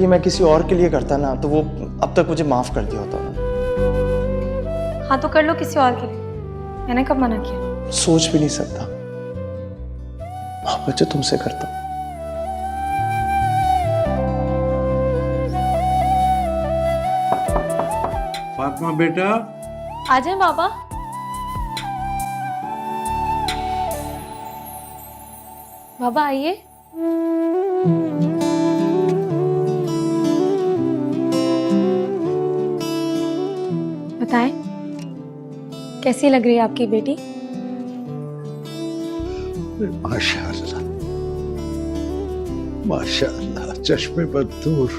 ये मैं किसी और के लिए करता ना तो वो अब तक मुझे माफ कर दिया होता ना। हाँ तो कर लो किसी और के लिए, मैंने कब मना किया? सोच भी नहीं सकता मोहब्बत जो तुमसे करता हूं। फातिमा बेटा, आ जाए बाबा। बाबा आइए। बताएं कैसी लग रही है आपकी बेटी? माशाअल्लाह माशाअल्लाह, चश्मे बदूर,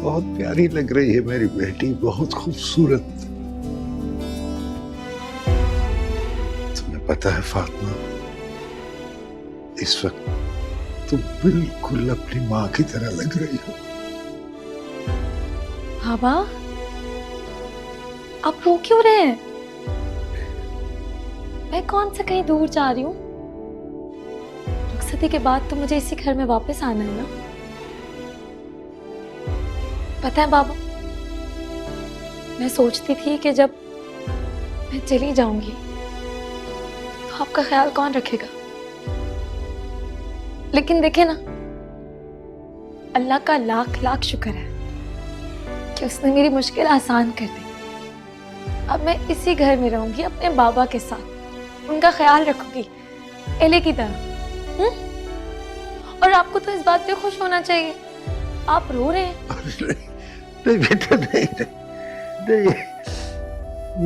बहुत प्यारी लग रही है मेरी बेटी, बहुत खूबसूरत। तुम्हें पता है फातिमा, इस वक्त तुम बिल्कुल अपनी माँ की तरह लग रही हो। बाबा आप रो क्यों रहे हैं? मैं कौन सा कहीं दूर जा रही हूँ? रुखसती के बाद तो मुझे इसी घर में वापस आना है ना। पता है बाबा, मैं सोचती थी कि जब मैं चली जाऊंगी तो आपका ख्याल कौन रखेगा, लेकिन देखे ना, अल्लाह का लाख लाख शुक्र है कि उसने मेरी मुश्किल आसान कर दी। अब मैं इसी घर में रहूंगी अपने बाबा के साथ, उनका ख्याल रखूंगी एले की तरह। और आपको तो इस बात पे खुश होना चाहिए, आप रो रहे हैं। नहीं बेटा, नहीं नहीं नहीं,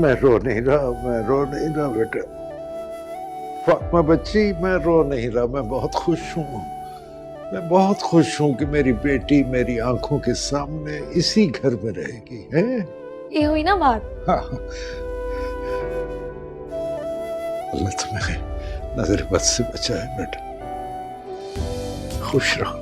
मैं रो नहीं रहा बेटा। फातिमा बच्ची, मैं रो नहीं रहा, मैं बहुत खुश हूँ। मैं बहुत खुश हूँ कि मेरी बेटी मेरी आंखों के सामने इसी घर में रहेगी, है? ये हुई ना बात। हाँ। अल्लाह तुम्हें नजर बद से बचाए बेटा, खुश रहो।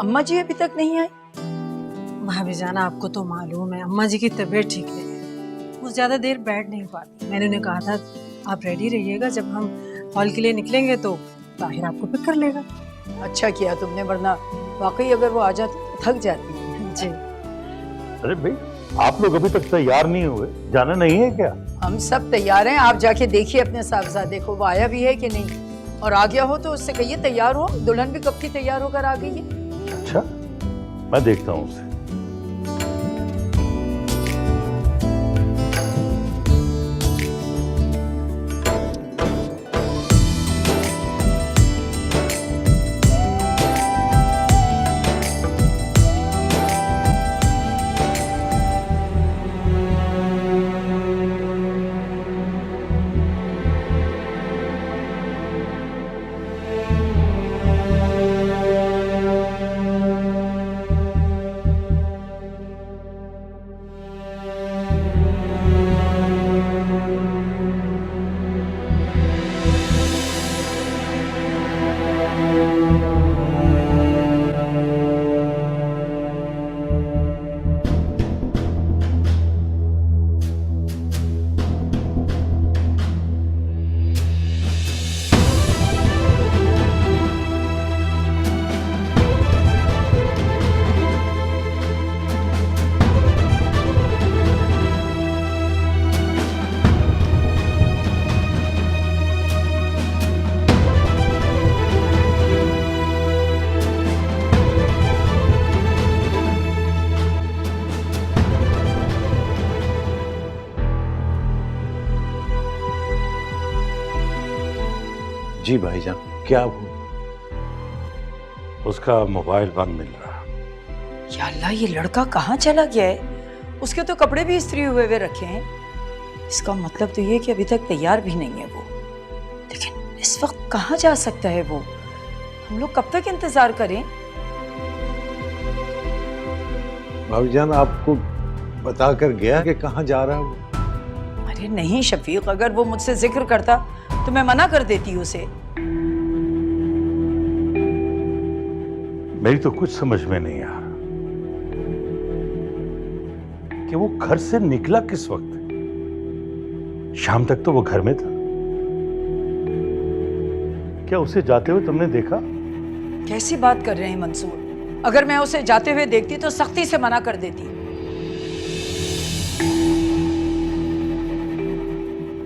अम्मा जी अभी तक नहीं आई? भाभी जान, आपको तो मालूम है अम्मा जी की तबीयत ठीक नहीं है, वो ज्यादा देर बैठ नहीं पाती। मैंने उन्हें कहा था आप रेडी रहिएगा, जब हम हॉल के लिए निकलेंगे तो ताहिर आपको पिक कर लेगा। अच्छा किया तुमने, वरना वाकई अगर वो आ जाती तो थक जाती। जी। अरे भाई, आप लोग अभी तक तैयार नहीं हुए, जाना नहीं है क्या? हम सब तैयार हैं, आप जाके देखिए अपने साहबजादे को, वो आया भी है कि नहीं, और आ गया हो तो उससे कहिए तैयार हो। दुल्हन भी कब की तैयार होकर आ गई है। अच्छा, मैं देखता हूँ उसे। जी भाईजान, क्या हुआ? उसका मोबाइल बंद मिल रहा। या अल्लाह, ये लड़का कहाँ चला गया है? उसके तो कपड़े भी इस्त्री हुए रखे हैं। इसका मतलब तो ये कि अभी तक तैयार भी नहीं है वो। लेकिन इस वक्त कहाँ जा सकता है वो? हम लोग कब तक इंतजार करें? भाईजान, आपको बता कर गया कि कहाँ जा रहा है वो? अरे नहीं शफीक, अगर वो मुझसे जिक्र करता तो मैं मना कर देती उसे। मेरी तो कुछ समझ में नहीं आ रहा कि वो घर से निकला किस वक्त। शाम तक तो वो घर में था। क्या उसे जाते हुए तुमने देखा? कैसी बात कर रहे हैं मंसूर? अगर मैं उसे जाते हुए देखती तो सख्ती से मना कर देती।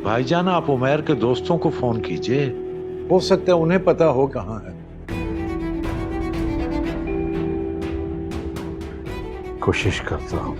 भाईजान, आप उमैर के दोस्तों को फोन कीजिए, हो सकता है उन्हें पता हो कहाँ है। कोशिश करता हूं।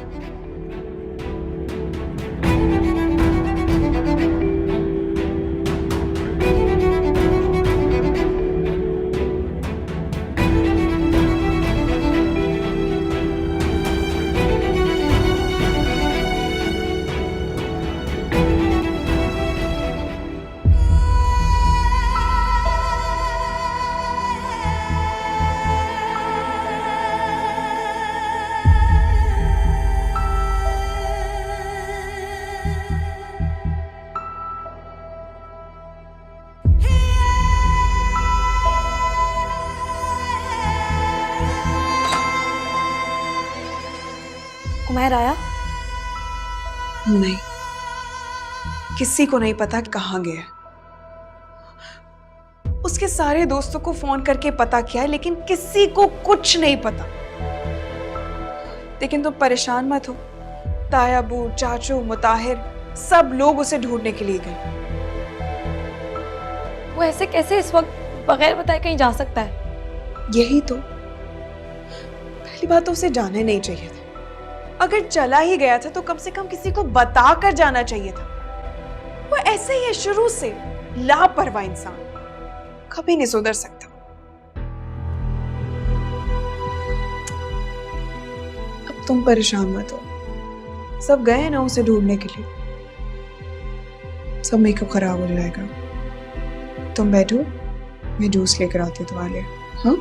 उमैर आया? नहीं, किसी को नहीं पता कहाँ गया है। उसके सारे दोस्तों को फोन करके पता किया है, लेकिन किसी को कुछ नहीं पता। लेकिन तुम परेशान मत हो, तायाबू, चाचू, मुताहिर सब लोग उसे ढूंढने के लिए गए। वो ऐसे कैसे इस वक्त बगैर बताए कहीं जा सकता है? यही तो, पहली बात तो उसे जाना ही नहीं चाहिए था। अगर चला ही गया था तो कम से कम किसी को बता कर जाना चाहिए था। वो ऐसे ही है शुरू से, लापरवाह इंसान, कभी नहीं सुधर सकता। अब तुम परेशान मत हो, सब गए हैं ना उसे ढूंढने के लिए। सब मेकअप खराब हो जाएगा। तुम बैठो, मैं जूस लेकर आती हूँ तुम्हारे लिए। हाँ,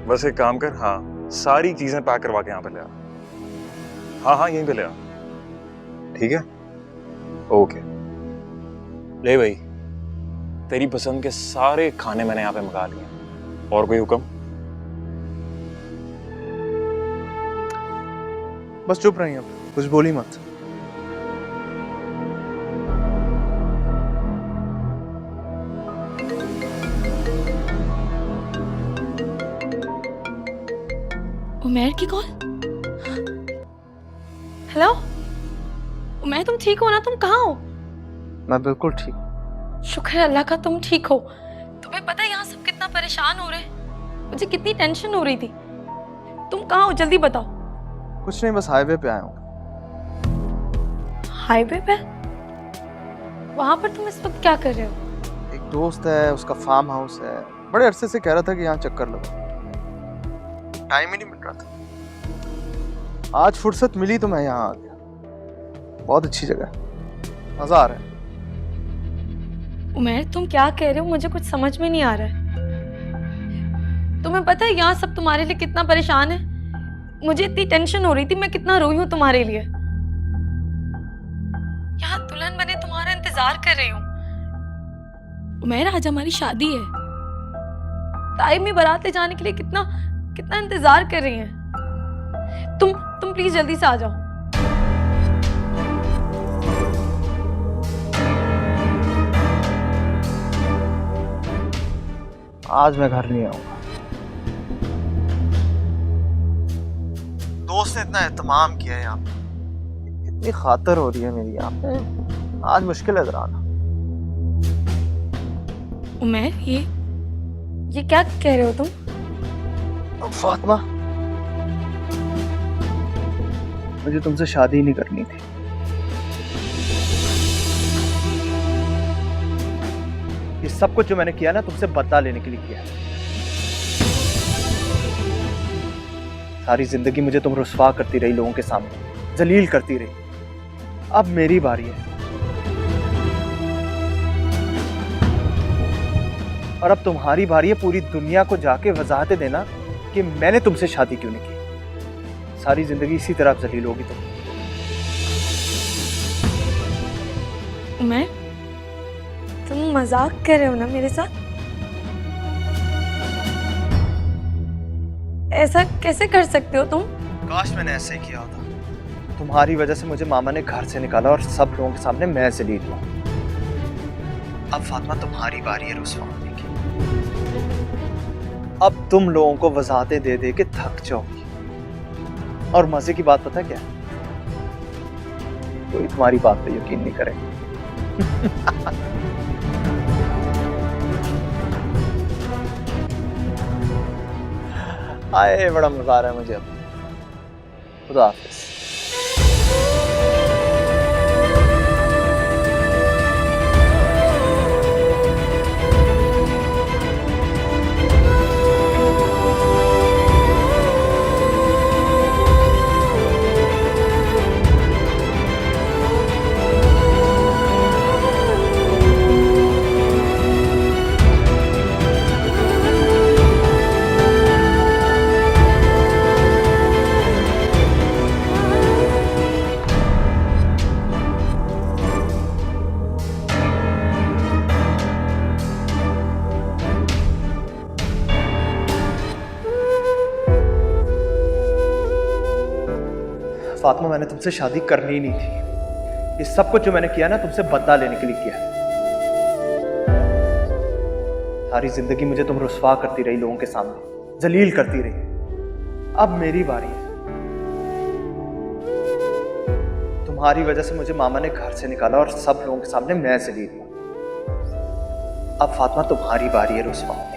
बस एक काम कर, हाँ सारी चीजें पैक करवा के यहाँ पे ले आ। हाँ हाँ यहीं पे ले आ, ठीक है? ओके। ले भाई, तेरी पसंद के सारे खाने मैंने यहाँ पे मंगा लिए। और कोई हुक्म? बस चुप रही आप, कुछ बोली मत। उमैर की कॉल। हेलो उमैर, तुम ठीक हो ना? तुम कहाँ हो? मैं बिल्कुल ठीक। शुक्र है अल्लाह का तुम ठीक हो। तुम्हें पता है यहाँ सब कितना परेशान हो रहे हैं, मुझे कितनी टेंशन हो रही थी। तुम कहाँ हो, जल्दी बताओ। कुछ नहीं, बस हाईवे पे आया हूँ। हाईवे पे? वहां पर तुम इस वक्त क्या कर रहे हो? एक दोस्त है, उसका फार्म हाउस है, बड़े अरसे से कह रहा था कि यहाँ चक्कर लगाओ, टाइम ही नहीं मिल रहा था। आज फुर्सत मिली तो मैं यहाँ आ गया। बहुत अच्छी जगह है, मजा आ रहा है। उमैर तुम क्या कह रहे हो, मुझे कुछ समझ में नहीं आ रहा है। तुम्हें पता है यहाँ सब तुम्हारे लिए कितना परेशान है? मुझे इतनी टेंशन हो रही थी, मैं कितना रोई हूँ तुम्हारे लिए। यहाँ दुल्हन बने तुम्हारा इंतजार कर रही हूँ। उमैर आज हमारी शादी है, ताई में बारात ले जाने के लिए कितना कितना इंतजार कर रही हैं। तुम प्लीज जल्दी से आ जाओ। आज मैं घर नहीं आऊंगा। दोस्त ने इतना एहतमाम किया है यहाँ पे, इतनी खातर हो रही है मेरी यहाँ पे, आज मुश्किल है इधर आना। उमैर ये क्या कह रहे हो तुम? फातिमा, मुझे तुमसे शादी नहीं करनी थी। ये सब कुछ जो मैंने किया ना, तुमसे बदला लेने के लिए किया है। सारी जिंदगी मुझे तुम रुस्वा करती रही लोगों के सामने, जलील करती रही। अब मेरी बारी है। और अब तुम्हारी बारी है पूरी दुनिया को जाके वजाहतें देना कि मैंने तुमसे शादी क्यों नहीं की। सारी जिंदगी इसी तरह जलील होगी तुम। उमर, तुम मजाक कर रहे हो ना मेरे साथ? ऐसा कैसे कर सकते हो तुम? काश मैंने ऐसे ही किया होता। तुम्हारी वजह से मुझे मामा ने घर से निकाला और सब लोगों के सामने मैं जलील हुआ। अब फातिमा तुम्हारी बारी है रुस्वा होने की। अब तुम लोगों को वजाहतें दे दे के थक जाओगी। और मजे की बात पता क्या है? कोई तुम्हारी बात पे यकीन नहीं करेगा। आए, बड़ा मजा आ रहा है मुझे अब। खुदा हाफिज। फातिमा, मैंने तुमसे शादी करनी ही नहीं थी। ये सब कुछ जो मैंने किया ना, तुमसे बदला लेने के लिए किया। सारी जिंदगी मुझे तुम रुस्वा करती रही लोगों के सामने, जलील करती रही। अब मेरी बारी है। तुम्हारी वजह से मुझे मामा ने घर से निकाला और सब लोगों के सामने मैं जलील हुआ। अब फातिमा तुम्हारी बारी है रुस्वा होने की।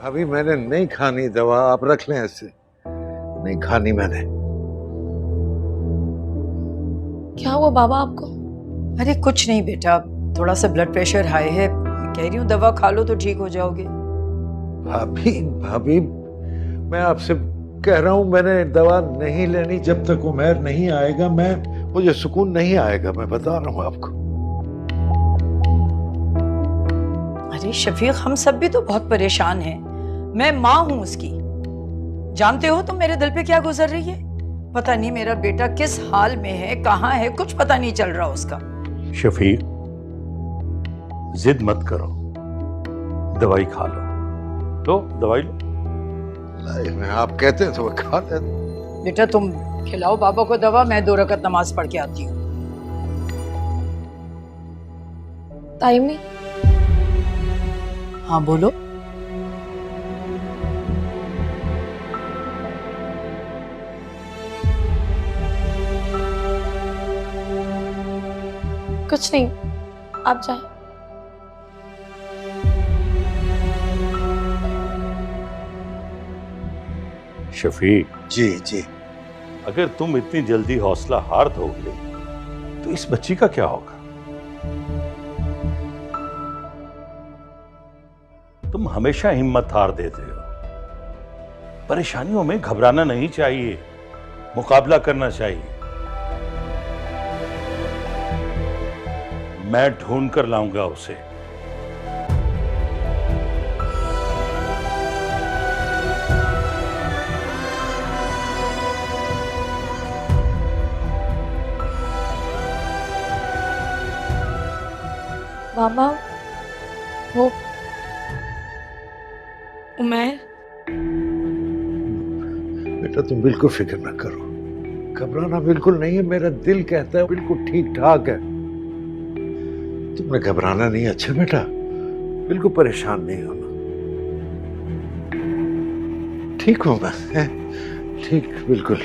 भाभी मैंने नहीं खानी दवा, आप रख लें ऐसे। नहीं खानी मैंने। क्या हुआ बाबा आपको? अरे कुछ नहीं बेटा, थोड़ा सा ब्लड प्रेशर हाई है। कह रही हूँ दवा खा लो तो ठीक हो जाओगे। भाभी भाभी मैं आपसे कह रहा हूँ, मैंने दवा नहीं लेनी जब तक उमर नहीं आएगा। मुझे सुकून नहीं आएगा, मैं बता रहा हूँ आपको। अरे शफीक, हम सब भी तो बहुत परेशान हैं। मैं माँ हूं उसकी। जानते हो तुम मेरे दिल पे क्या गुजर रही है? पता नहीं मेरा बेटा किस हाल में है, कहाँ है, कुछ पता नहीं चल रहा उसका। शफीक, जिद मत करो, दवाई खा लो। तो दवाई लो। नहीं, आप कहते हैं तो मैं खा लेता हूं। बेटा तुम खिलाओ बाबा को दवा, मैं 2 रकत नमाज पढ़ के आती हूँ। ताइमी, हाँ बोलो। कुछ नहीं, आप जाएं। शफीक, जी जी। अगर तुम इतनी जल्दी हौसला हार दोगे तो इस बच्ची का क्या होगा? तुम हमेशा हिम्मत हार देते हो। परेशानियों में घबराना नहीं चाहिए, मुकाबला करना चाहिए। मैं ढूंढ कर लाऊंगा उसे। मामा, वो उमर, बेटा तुम बिल्कुल फिक्र ना करो, घबराना बिल्कुल नहीं है, मेरा दिल कहता है बिल्कुल ठीक ठाक है। तुमने घबराना नहीं, अच्छा बेटा, बिल्कुल परेशान नहीं होना। ठीक हूं मैं, हैं? ठीक बिल्कुल।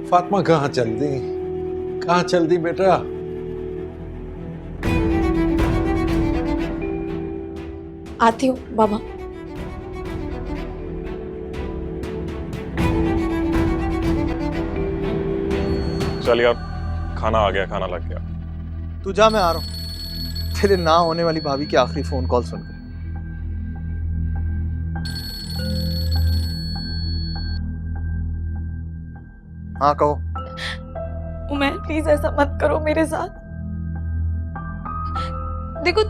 फातिमा कहाँ चल दी बेटा? आती हूँ बाबा। चल यार, खाना आ गया, खाना लग गया। तू जा, मैं आ रहा हूँ। तेरे ना होने वाली भाभी की आखिरी फोन कॉल सुनकर। हाँ कहो। उमैर प्लीज ऐसा मत करो मेरे साथ। देखो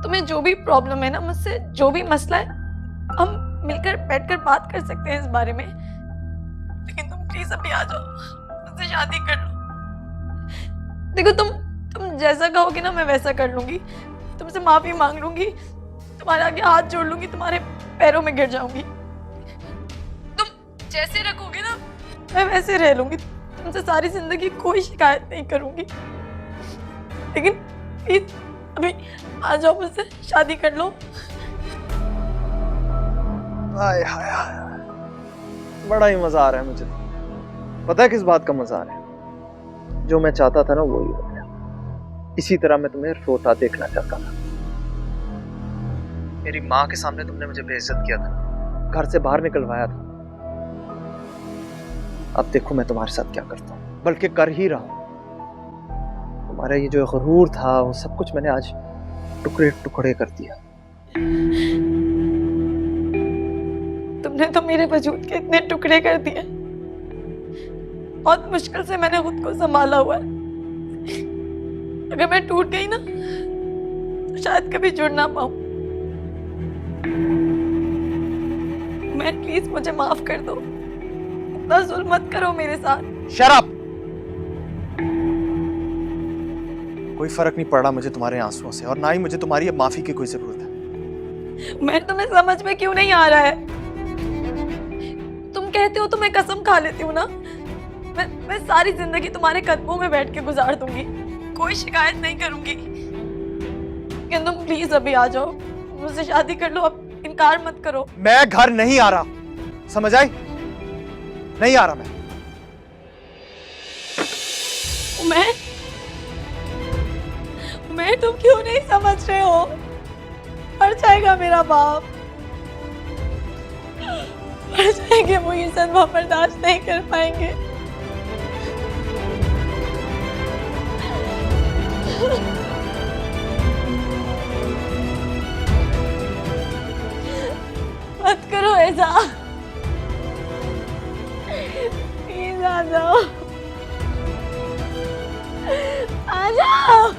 तुम्हें जो भी प्रॉब्लम है ना, मुझसे जो भी मसला है, हम मिलकर बैठकर बात कर सकते हैं इस बारे में। लेकिन तुम प्लीज अभी आ जाओ, मुझसे शादी कर लो। देखो तुम जैसा कहोगे ना मैं वैसा कर लूंगी। तुमसे माफी मांग लूंगी, तुम्हारे आगे हाथ जोड़ लूंगी, तुम्हारे पैरों में गिर जाऊंगी। तुम जैसे रखोगे ना मैं वैसे रह लूंगी। तुमसे सारी जिंदगी कोई शिकायत नहीं करूंगी। लेकिन प्लीज अभी आ जाओ, मुझसे शादी कर लो। हाय हाय हाय, बड़ा ही मजा आ रहा है मुझे। पता है किस बात का मजा आ रहा है? जो मैं चाहता था ना वही हो गया। इसी तरह मैं तुम्हें रोता देखना चाहता था। मेरी माँ के सामने तुमने मुझे बेइज्जत किया था, घर से बाहर निकलवाया था। अब देखो मैं तुम्हारे साथ क्या करता हूँ, बल्कि कर ही रहा हूँ। तुम्हारा ये जो गुरूर था वो सब कुछ मैंने आज टुकड़े टुकड़े कर दिया। तुमने तो मेरे वजूद के इतने टुकड़े कर दिए। बहुत मुश्किल से मैंने खुद को संभाला हुआ है। अगर मैं टूट गई ना तो शायद कभी जुड़ ना पाऊं। मैं प्लीज मुझे माफ कर दो। इतना जुल्म मत करो मेरे साथ। शराब। कोई फर्क नहीं पड़ रहा मुझे तुम्हारे आंसुओं से, और ना ही मुझे तुम्हारी अब माफी की कोई जरूरत है। मैं तुम्हें समझ में क्यों नहीं आ रहा है? तुम कहते हो तो मैं कसम खा लेती हूँ ना। मैं सारी जिंदगी तुम्हारे कदमों में बैठ के गुजार दूंगी, कोई शिकायत नहीं करूंगी। लेकिन तुम प्लीज अभी आ जाओ, मुझसे शादी कर लो। अब इनकार मत करो। मैं घर नहीं आ रहा, समझ आई? नहीं आ रहा मैं तुम क्यों नहीं समझ रहे हो? मर जाएगा मेरा बाप, मर जाएंगे, वो ये सदमा बर्दाश्त नहीं कर पाएंगे। मत करो ऐसा, प्लीज आ जाओ, आ जाओ।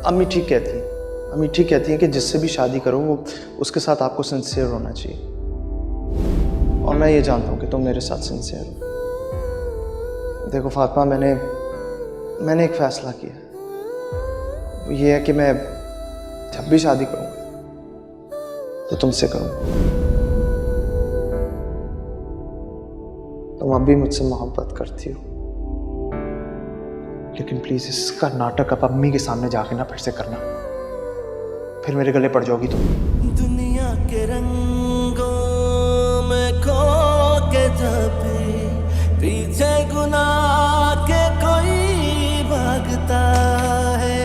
अम्मी ठीक कहती है, अम्मी ठीक कहती है कि जिससे भी शादी करो वो उसके साथ आपको सिंसियर होना चाहिए। और मैं ये जानता हूँ कि तुम मेरे साथ सिंसियर हो। देखो फातिमा, मैंने एक फैसला किया। वो ये है कि मैं जब भी शादी करूँगा तो तुमसे करूँगा। तुम अब भी मुझसे मोहब्बत करती हो, लेकिन प्लीज इसका नाटक अब अम्मी के सामने जाके ना फिर से करना, फिर मेरे गले पड़ जाओगी तुम। दुनिया के रंगों में खो के जब पीछे गुनाह के कोई भागता है,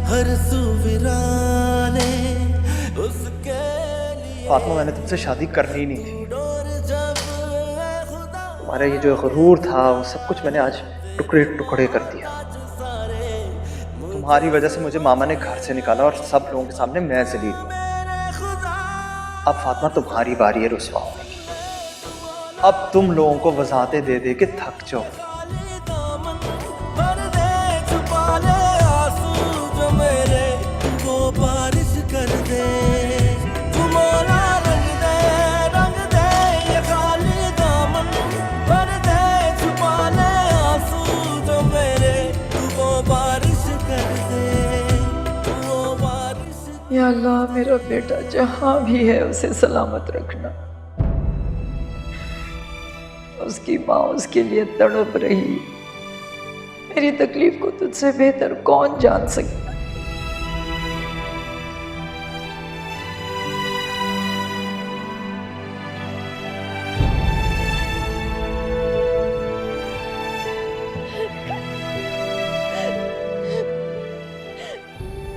हर सू वीराने उसके लिए फातिमा, मैंने तुमसे शादी करनी ही नहीं थी। डोर जब खुदा तुम्हारा ये जो गुरूर था वो सब कुछ मैंने आज टुकड़े टुकड़े कर दिया। तुम्हारी वजह से मुझे मामा ने घर से निकाला और सब लोगों के सामने मैं जलील हुआ। अब फातिमा तुम्हारी बारी है रुसवा होने की। अब तुम लोगों को वजाहतें दे दे के थक जाओ। दामन भर दे छुपा ले आंसू जो मेरे वो बारिश कर दे तुम्हारा रंग दे ये खाली दामन भर दे छुपा ले आंसू जो मेरे वो बारिश कर दे वो बारिश या अल्लाह, मेरा बेटा जहां भी है उसे सलामत रखना। उसकी माँ उसके लिए तड़प रही। मेरी तकलीफ को तुझसे बेहतर कौन जान सकता।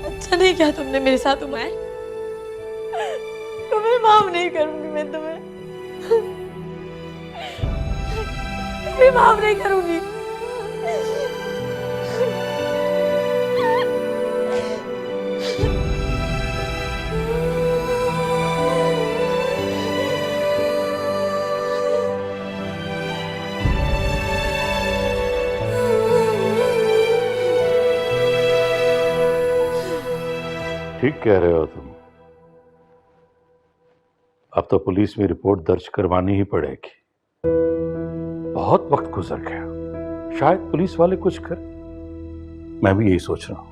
अच्छा नहीं किया तुमने मेरे साथ उमर। तुम्हें माफ नहीं करूंगी मैं, तुम्हें माफ नहीं करूंगी। ठीक कह रहे हो तुम। अब तो पुलिस में रिपोर्ट दर्ज करवानी ही पड़ेगी। बहुत वक्त गुजर गया, शायद पुलिस वाले कुछ कर। मैं भी यही सोच रहा हूं।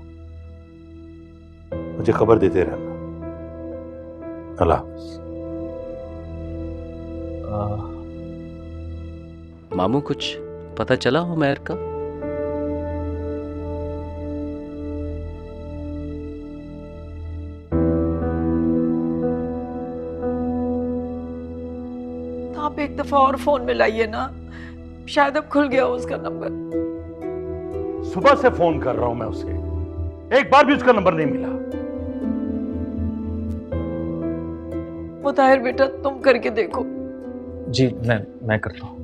मुझे खबर देते रहना। अल्लाह हाफ़िज़। मामू, कुछ पता चला उमैर का? आप एक दफा और फोन मिलाइए ना, शायद अब खुल गया हो उसका नंबर। सुबह से फोन कर रहा हूं मैं उसे, एक बार भी उसका नंबर नहीं मिला। मुताहिर बेटा, तुम करके देखो। जी मैं करता हूँ।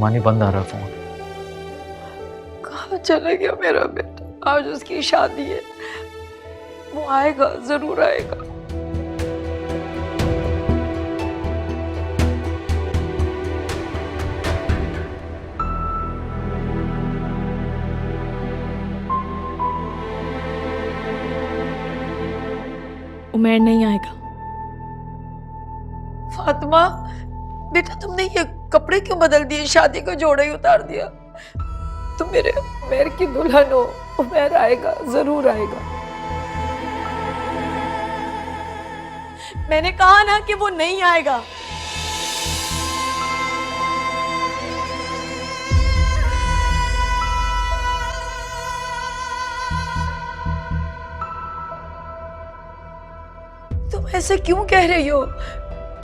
मानी बंद आ रहा फोन। कहाँ चला गया मेरा बेटा? आज उसकी शादी है, वो आएगा, जरूर आएगा। उमर नहीं आएगा। फातिमा बेटा, तुमने ये कपड़े क्यों बदल दिए? शादी का जोड़ा ही उतार दिया। तुम मेरे उमर की दुल्हन हो। उमर आएगा, जरूर आएगा। मैंने कहा ना कि वो नहीं आएगा। तुम ऐसे क्यों कह रही हो?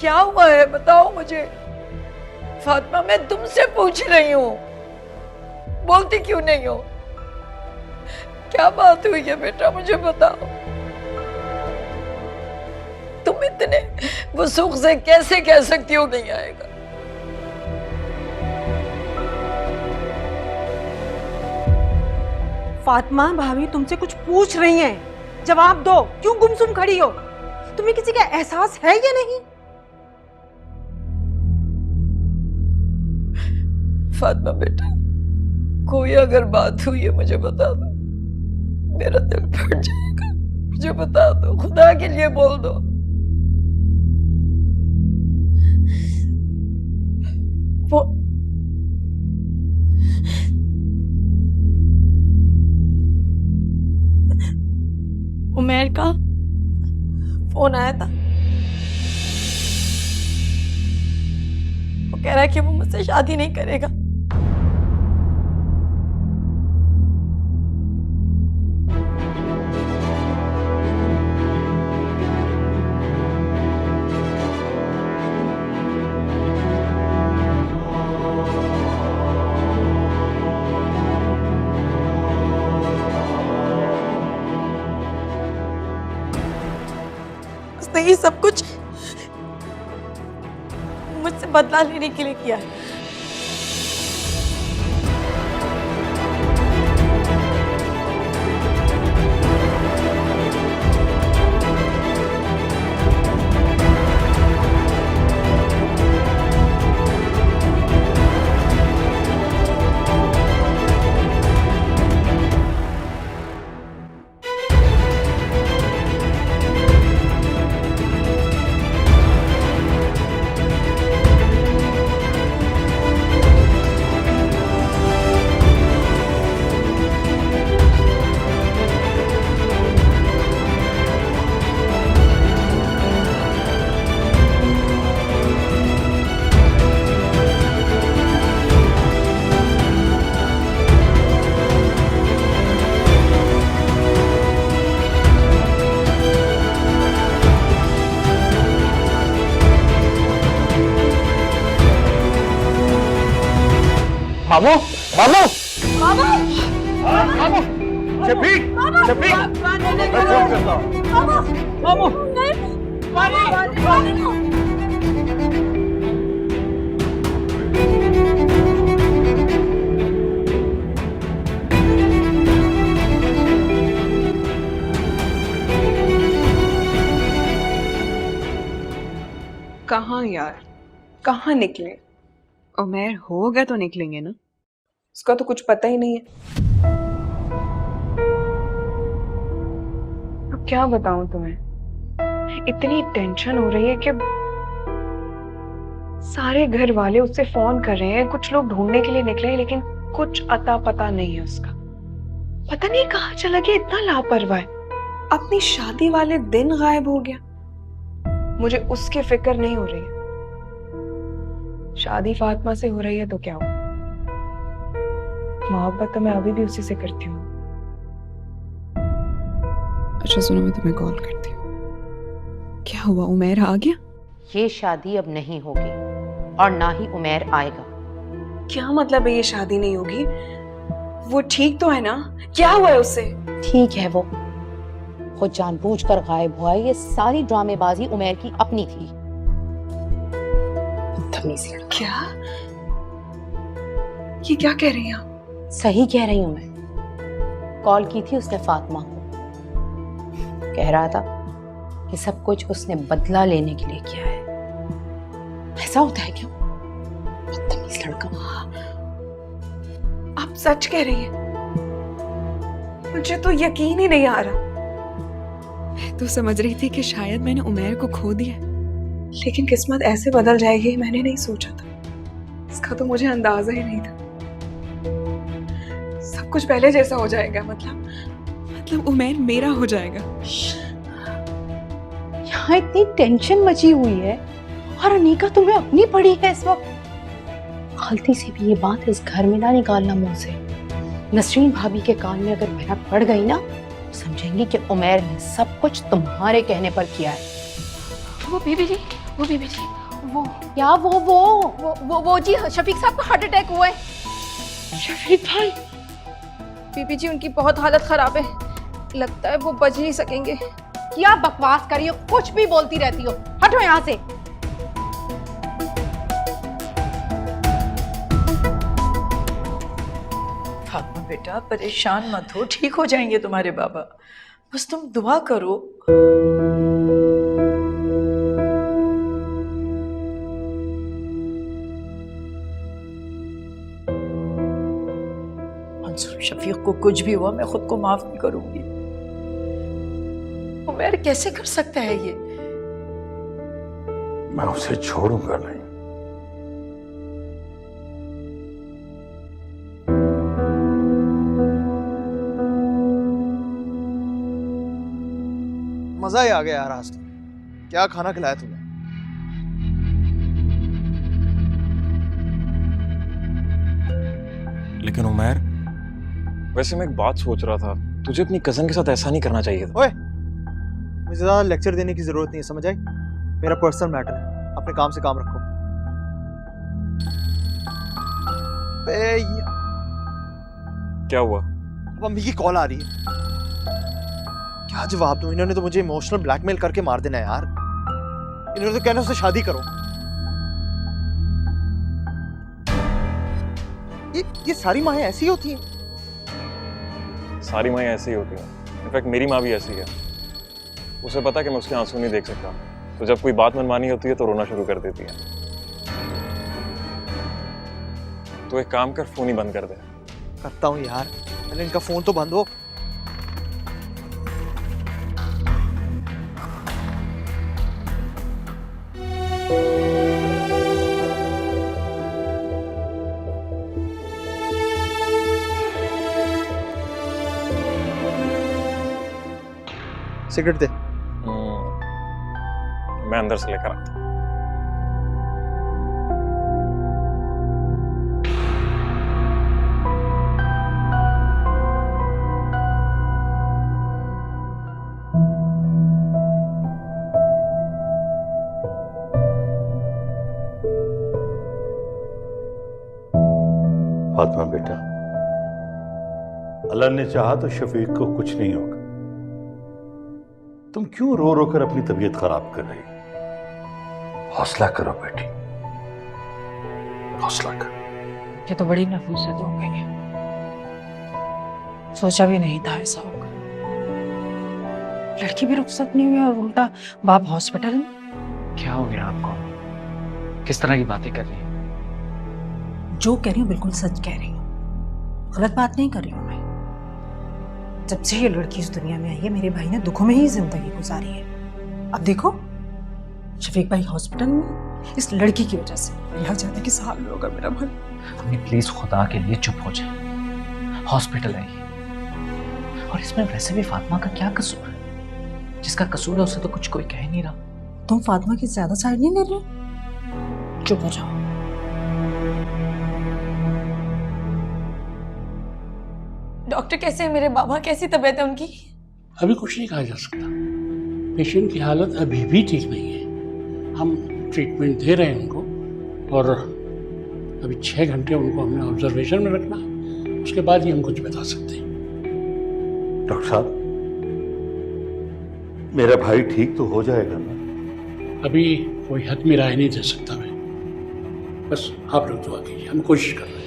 क्या हुआ है, बताओ मुझे। फातिमा, मैं तुमसे पूछ रही हूँ, बोलती क्यों नहीं हो? क्या बात हुई है बेटा, मुझे बताओ। तुम इतने वसूख से कैसे कह सकती हो नहीं आएगा? फातिमा भाभी तुमसे कुछ पूछ रही हैं, जवाब दो। क्यों गुमसुम खड़ी हो? तुम्हें किसी का एहसास है या नहीं? फातिमा बेटा, कोई अगर बात हुई है मुझे बता दो, मेरा दिल फट जाएगा। मुझे बता दो, खुदा के लिए बोल दो। वो उमर का फोन आया था, वो कह रहा है कि वो मुझसे शादी नहीं करेगा। उसने ये सब कुछ मुझसे बदला लेने के लिए किया है। मामू मामू मामू शफीक शफीक मैं फोन करता हूँ। मामू कहाँ यार, कहाँ निकले? उमर हो गया तो निकलेंगे ना, उसका तो कुछ पता ही नहीं है। अब क्या बताऊं तुम्हें, इतनी टेंशन हो रही है कि सारे घर वाले उससे फोन कर रहे हैं, कुछ लोग ढूंढने के लिए निकले हैं, लेकिन कुछ अता पता नहीं है उसका। पता नहीं कहाँ चला गया, इतना लापरवाह है। अपनी शादी वाले दिन गायब हो गया। मुझे उसकी फिक्र नहीं हो रही है। शादी फातिमा से हो रही है तो क्या हो, मोहब्बत तो मैं अभी भी उसी से करती हूँ। अच्छा सुनो, मैं तुम्हें कॉल करती हूँ। क्या हुआ, उमर आ गया? ये शादी अब नहीं होगी और ना ही उमर आएगा। क्या मतलब है ये शादी नहीं होगी? वो ठीक तो है ना? क्या हुआ है उससे? ठीक है, वो खुद जानबूझकर गायब हुआ है। ये सारी ड्रामेबाजी उमर की अपनी थी। क्या? ये क्या कह रही हैं आप? सही कह रही हूं मैं। कॉल की थी उसने फातिमा को, कह रहा था कि सब कुछ उसने बदला लेने के लिए किया है। ऐसा होता है क्या? बदतमीज लड़का। आप सच कह रही हैं? मुझे तो यकीन ही नहीं आ रहा। मैं तो समझ रही थी कि शायद मैंने उमर को खो दिया, लेकिन किस्मत ऐसे बदल जाएगी मैंने नहीं सोचा था। इसका तो मुझे अंदाजा ही नहीं था। सब कुछ पहले जैसा हो जाएगा, मतलब उमर मेरा हो जाएगा। यहाँ इतनी टेंशन मची हुई है और अनीका तुम्हें अपनी पड़ी है इस वक्त। गलती से भी ये बात इस घर में ना निकालना मुंह से। नसरीन भाभी के कान में अगर भनक पड़ गई ना, समझेंगे कि उमर ने सब कुछ तुम्हारे कहने पर किया है। वो बीबी जी, वो क्या वो जी, शफीक साहब को हार्ट अटैक हुआ है। शफीक भाई? बीबी जी उनकी बहुत हालत खराब है, लगता है वो बच नहीं सकेंगे। क्या बकवास करी हो, कुछ भी बोलती रहती हो। हटो यहाँ से। फातिमा बेटा परेशान मत हो, ठीक हो जाएंगे तुम्हारे बाबा, बस तुम दुआ करो। मंसूर शफीक को कुछ भी हुआ मैं खुद को माफ नहीं करूंगी। उमर कैसे कर सकता है ये? मैं उसे छोड़ूंगा नहीं। मजा ही आ गया यार आज तो। क्या खाना खिलाया तुम्हें? लेकिन उमर, वैसे मैं एक बात सोच रहा था, तुझे अपनी कजन के साथ ऐसा नहीं करना चाहिए था। ओए, मुझे ज्यादा लेक्चर देने की जरूरत नहीं है, समझ आई? मेरा पर्सनल मैटर है, अपने काम से काम रखो। क्या हुआ? अब अम्मी की कॉल आ रही है, क्या जवाब दूं? इन्होंने तो मुझे इमोशनल ब्लैकमेल करके मार देना है यार। इन्होंने तो कहना उससे शादी करो। ये सारी माएं ऐसी होती हैं। सारी माएं ऐसी ही होती हैं, इनफैक्ट मेरी माँ भी ऐसी है। उसे पता है कि मैं उसके आंसू नहीं देख सकता, तो जब कोई बात मनमानी होती है तो रोना शुरू कर देती है। तो एक काम कर, फोन ही बंद कर दे। करता हूँ यार, पहले इनका फोन तो बंद हो। सिगरेट दे। मैं अंदर से लेकर आता हूँ। फातिमा बेटा, अल्लाह ने चाहा तो शफीक को कुछ नहीं होगा। तुम क्यों रो रो कर अपनी तबीयत खराब कर रही हो? हौसला करो बेटी, हौसला करो। ये तो बड़ी नफूसत हो गई है, सोचा भी नहीं था ऐसा होगा। लड़की भी रुखसत नहीं हुई और उल्टा बाप हॉस्पिटल में। क्या हो गया आपको? किस तरह की बातें कर रही हैं? जो कह रही हूँ बिल्कुल सच कह रही हूँ, गलत बात नहीं कर रही हूँ मैं। जब से ये लड़की इस दुनिया में आई है, मेरे भाई ने दुखों में ही जिंदगी गुजारी है। अब देखो, शफीक भाई हॉस्पिटल में इस लड़की की वजह से। यहाँ जाने किस हाल में होगा मेरा भाई। अपनी प्लीज खुदा के लिए चुप हो जाए। हॉस्पिटल आई है, और इसमें वैसे भी फातिमा का क्या कसूर है? जिसका कसूर है उसे तो कुछ कोई कह नहीं रहा। तुम फातिमा की ज्यादा साइड नहीं ले रहे? चुप हो जाओ। डॉक्टर कैसे है मेरे बाबा? कैसी तबीयत है उनकी? अभी कुछ नहीं कहा जा सकता। पेशेंट की हालत अभी भी ठीक नहीं है। हम ट्रीटमेंट दे रहे हैं उनको, और अभी 6 घंटे उनको हमने ऑब्जर्वेशन में रखना है, उसके बाद ही हम कुछ बता सकते हैं। डॉक्टर साहब, मेरा भाई ठीक तो हो जाएगा ना? अभी कोई हतमी राय नहीं दे सकता मैं। बस आप लोग दुआ कीजिए, हम कोशिश कर रहे हैं।